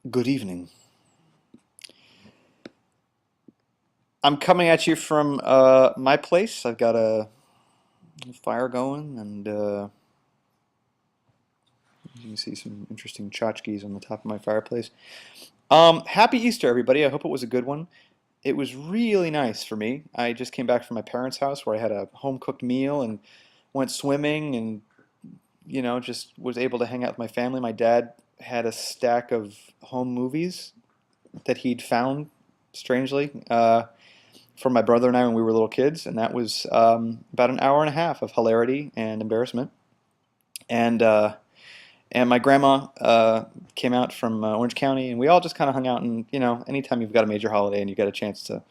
Good evening. I'm coming at you from my place. I've got a fire going, and you can see some interesting tchotchkes on the top of my fireplace. Happy Easter, everybody. I hope it was a good one. It was really nice for me. I just came back from my parents' house where I had a home-cooked meal and went swimming and, just was able to hang out with my family. My dad had a stack of home movies that he'd found, strangely. For my brother and I when we were little kids, and that was about an hour and a half of hilarity and embarrassment. And and my grandma came out from Orange County, and we all just kind of hung out. And anytime you've got a major holiday and you get a chance to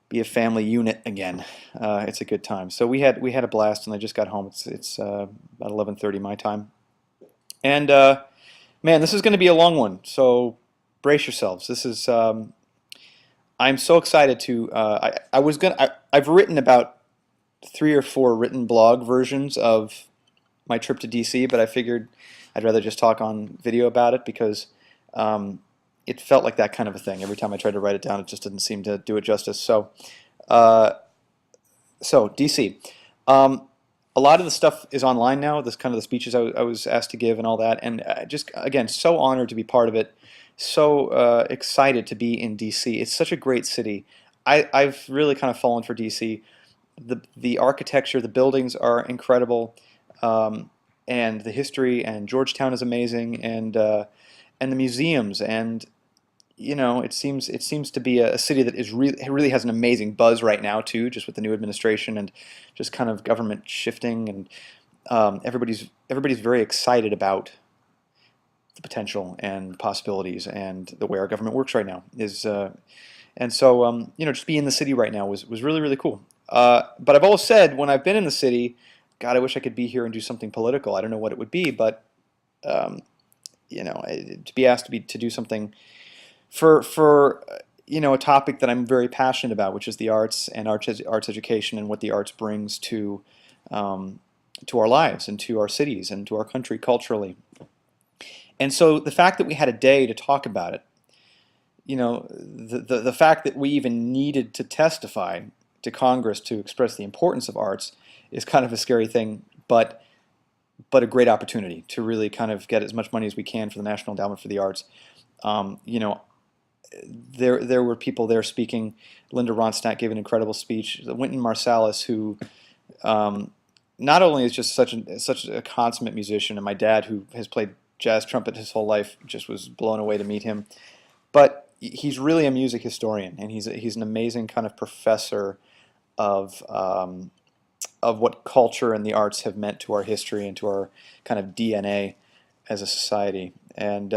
be a family unit again, it's a good time. So we had a blast, and I just got home. It's about 11:30 my time, and man, this is going to be a long one. So brace yourselves. This is I'm so excited to. I was gonna. I've written about three or four written blog versions of my trip to DC, but I figured I'd rather just talk on video about it because um, it felt like that kind of a thing. Every time I tried to write it down, it just didn't seem to do it justice. Uh, so DC. Um, a lot of the stuff is online now. This kind of the speeches I was asked to give and all that, and just again, so honored to be part of it. So excited to be in DC. It's such a great city. I've really kind of fallen for DC. The architecture, the buildings are incredible, um, and the history. And Georgetown is amazing, and the museums. And it seems to be a city that is really has an amazing buzz right now too, just with the new administration and just kind of government shifting. And everybody's very excited about the potential and possibilities and the way our government works right now is. And so, just being in the city right now was really, really cool. But I've always said when I've been in the city, God, I wish I could be here and do something political. I don't know what it would be, but um, to be asked to do something for a topic that I'm very passionate about, which is the arts and arts education and what the arts brings um, to our lives and to our cities and to our country culturally. And so the fact that we had a day to talk about it, the fact that we even needed to testify to Congress to express the importance of arts is kind of a scary thing, but a great opportunity to really kind of get as much money as we can for the National Endowment for the Arts. Um, you know, there were people there speaking. Linda Ronstadt gave an incredible speech. Wynton Marsalis, who um, not only is just such a consummate musician, and my dad, who has played jazz trumpet his whole life, just was blown away to meet him. But he's really a music historian, and he's an amazing kind of professor of of what culture and the arts have meant to our history and to our kind of DNA as a society. And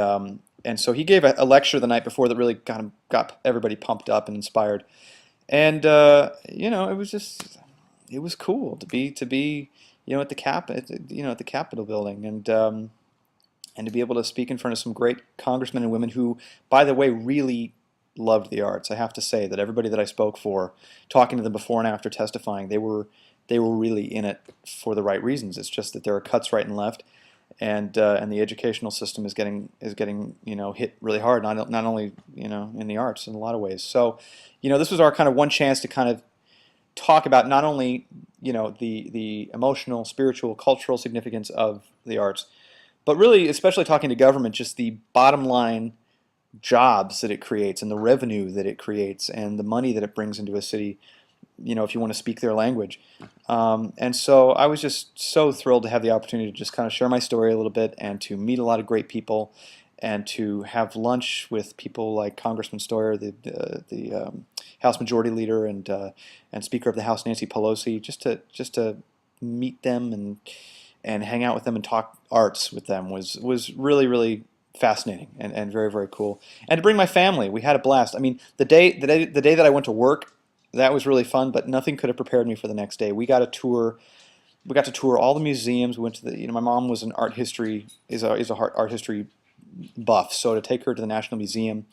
so he gave a lecture the night before that really kind of got everybody pumped up and inspired. And it was cool to be at the at the Capitol building, and to be able to speak in front of some great congressmen and women who, by the way, really loved the arts. I have to say that everybody that I spoke for, talking to them before and after testifying, they were really in it for the right reasons. It's just that there are cuts right and left, and the educational system is getting hit really hard, not only in the arts in a lot of ways. So, this was our kind of one chance to kind of talk about not only the emotional, spiritual, cultural significance of the arts, but really, especially talking to government, just the bottom line jobs that it creates and the revenue that it creates and the money that it brings into a city, if you want to speak their language. And so I was just so thrilled to have the opportunity to just kind of share my story a little bit and to meet a lot of great people and to have lunch with people like Congressman Stoyer, the House Majority Leader, and Speaker of the House Nancy Pelosi, just to meet them and hang out with them and talk arts with them was really, really fascinating and very, very cool. And to bring my family, we had a blast. I mean, the day that I went to work, that was really fun, but nothing could have prepared me for the next day. We got to tour all the museums. We went to my mom was an art history is a art history buff, so to take her to the National Museum,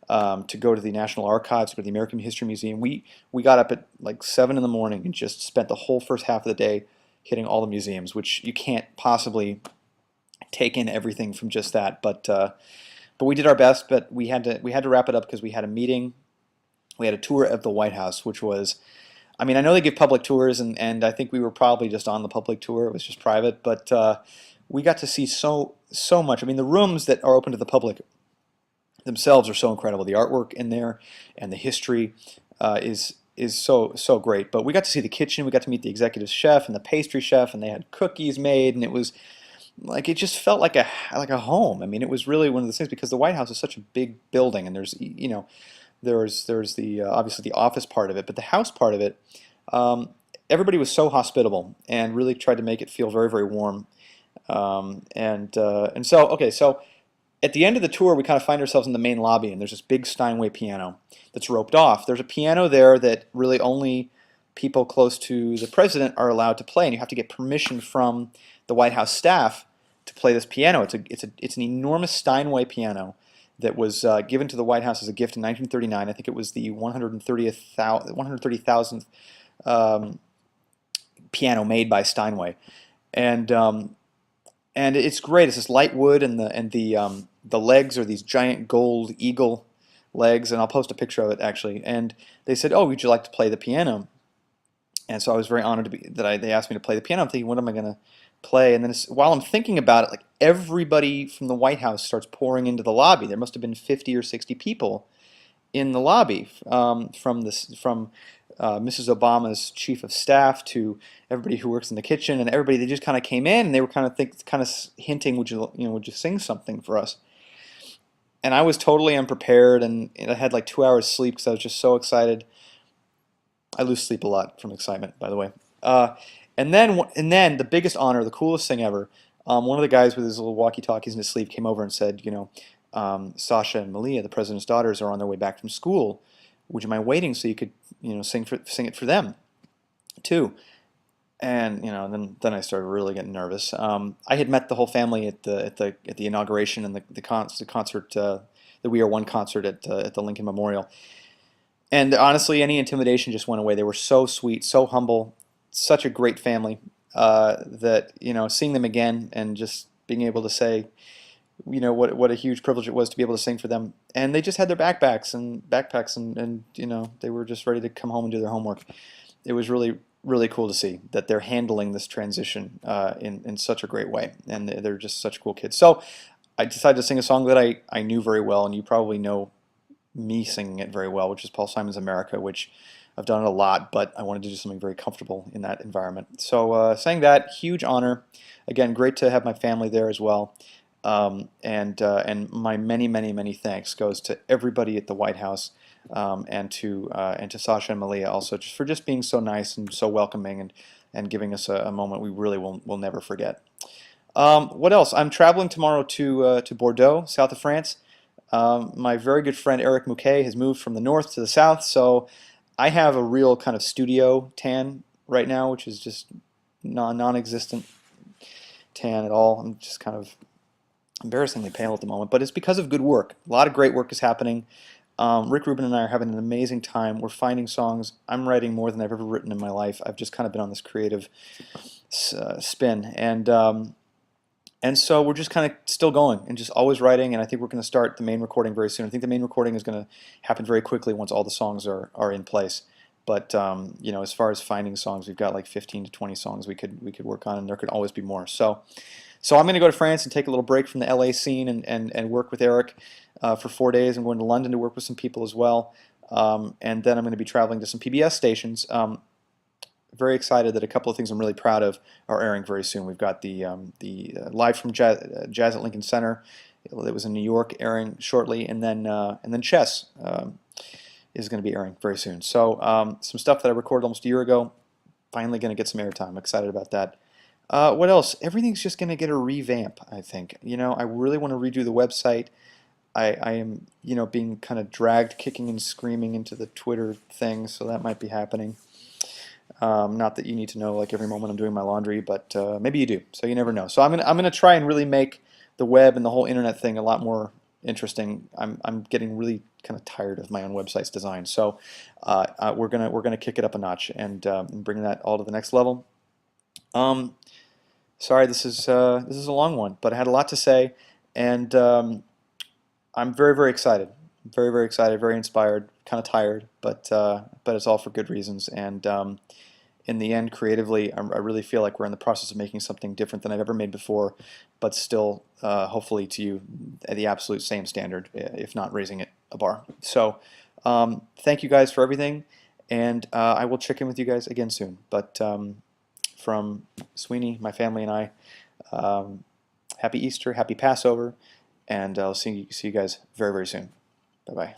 to go to the National Archives, to go to the American History Museum, we got up at like 7 in the morning and just spent the whole first half of the day hitting all the museums, which you can't possibly take in everything from just that. But we did our best. But we had to wrap it up because we had a meeting. We had a tour of the White House, which was, I mean, I know they give public tours, and I think we were probably just on the public tour. It was just private, but we got to see so much. I mean, the rooms that are open to the public themselves are so incredible. The artwork in there and the history is so great. But we got to see the kitchen. We got to meet the executive chef and the pastry chef, and they had cookies made, and it was like it just felt like a home. I mean, it was really one of those things because the White House is such a big building, and there's the obviously the office part of it, but the house part of it. Um, Everybody was so hospitable and really tried to make it feel very warm. And so okay, so at the end of the tour, we kind of find ourselves in the main lobby, and there's this big Steinway piano that's roped off. There's a piano there that really only people close to the president are allowed to play, and you have to get permission from the White House staff to play this piano. It's an enormous Steinway piano that was given to the White House as a gift in 1939. I think it was the 130,000th piano made by Steinway, and and it's great. It's this light wood, and the legs are these giant gold eagle legs, and I'll post a picture of it actually. And they said, "Oh, would you like to play the piano?" And so I was very honored to be they asked me to play the piano. I'm thinking, what am I going to play? And then while I'm thinking about it, like everybody from the White House starts pouring into the lobby. There must have been 50 or 60 people in the lobby, from Mrs. Obama's chief of staff to everybody who works in the kitchen, and everybody. They just kind of came in, and they were kind of hinting, would you sing something for us? And I was totally unprepared, and I had like 2 hours sleep because I was just so excited. I lose sleep a lot from excitement, by the way. And then the biggest honor, the coolest thing ever. One of the guys with his little walkie-talkies in his sleeve came over and said, Sasha and Malia, the president's daughters, are on their way back from school. Would you mind waiting so you could, sing it for them, too? And then I started really getting nervous. I had met the whole family at the inauguration and the concert, the We Are One concert at the Lincoln Memorial. And honestly, any intimidation just went away. They were so sweet, so humble, such a great family, that seeing them again and just being able to say, what a huge privilege it was to be able to sing for them. And they just had their backpacks, and they were just ready to come home and do their homework. It was really cool to see that they're handling this transition in such a great way, and they're just such cool kids. So I decided to sing a song that I knew very well, and you probably know me singing it very well, which is Paul Simon's America, which I've done it a lot, but I wanted to do something very comfortable in that environment. So sang that, huge honor. Again, great to have my family there as well. And my many thanks goes to everybody at the White House, and to Sasha and Malia also, just for just being so nice and so welcoming, and giving us a moment we really will never forget. What else? I'm traveling tomorrow to Bordeaux, south of France. My very good friend Eric Mouquet has moved from the north to the south, so I have a real kind of studio tan right now, which is just non-existent tan at all. I'm just kind of embarrassingly pale at the moment, but it's because of good work. A lot of great work is happening. Rick Rubin and I are having an amazing time. We're finding songs. I'm writing more than I've ever written in my life. I've just kind of been on this creative spin, and so we're just kind of still going and just always writing, and I think we're going to start the main recording very soon. I think the main recording is going to happen very quickly once all the songs are in place. But as far as finding songs, we've got like 15 to 20 songs we could work on, and there could always be more. So I'm going to go to France and take a little break from the LA scene, and work with Eric for 4 days. I'm going to London to work with some people as well, and then I'm going to be traveling to some PBS stations. Very excited that a couple of things I'm really proud of are airing very soon. We've got the Live from Jazz at Lincoln Center that was in New York airing shortly, and then Chess is going to be airing very soon. So some stuff that I recorded almost a year ago, finally going to get some airtime. I'm excited about that. What else? Everything's just going to get a revamp, I think. I really want to redo the website. I am, being kind of dragged kicking and screaming into the Twitter thing, so that might be happening. Not that you need to know like every moment I'm doing my laundry, but maybe you do, so you never know. So I'm gonna try and really make the web and the whole internet thing a lot more interesting. I'm getting really kind of tired of my own website's design, so we're gonna kick it up a notch and bring that all to the next level. Sorry, this is a long one, but I had a lot to say, and I'm very, very excited. Very, very excited, very inspired, kind of tired, but it's all for good reasons. And in the end, creatively, I really feel like we're in the process of making something different than I've ever made before, but still, hopefully, to you, at the absolute same standard, if not raising it a bar. So, thank you guys for everything, and I will check in with you guys again soon. But from Sweeney, my family, and I, um, happy Easter, happy Passover, and I'll see you guys very, very soon. Bye bye.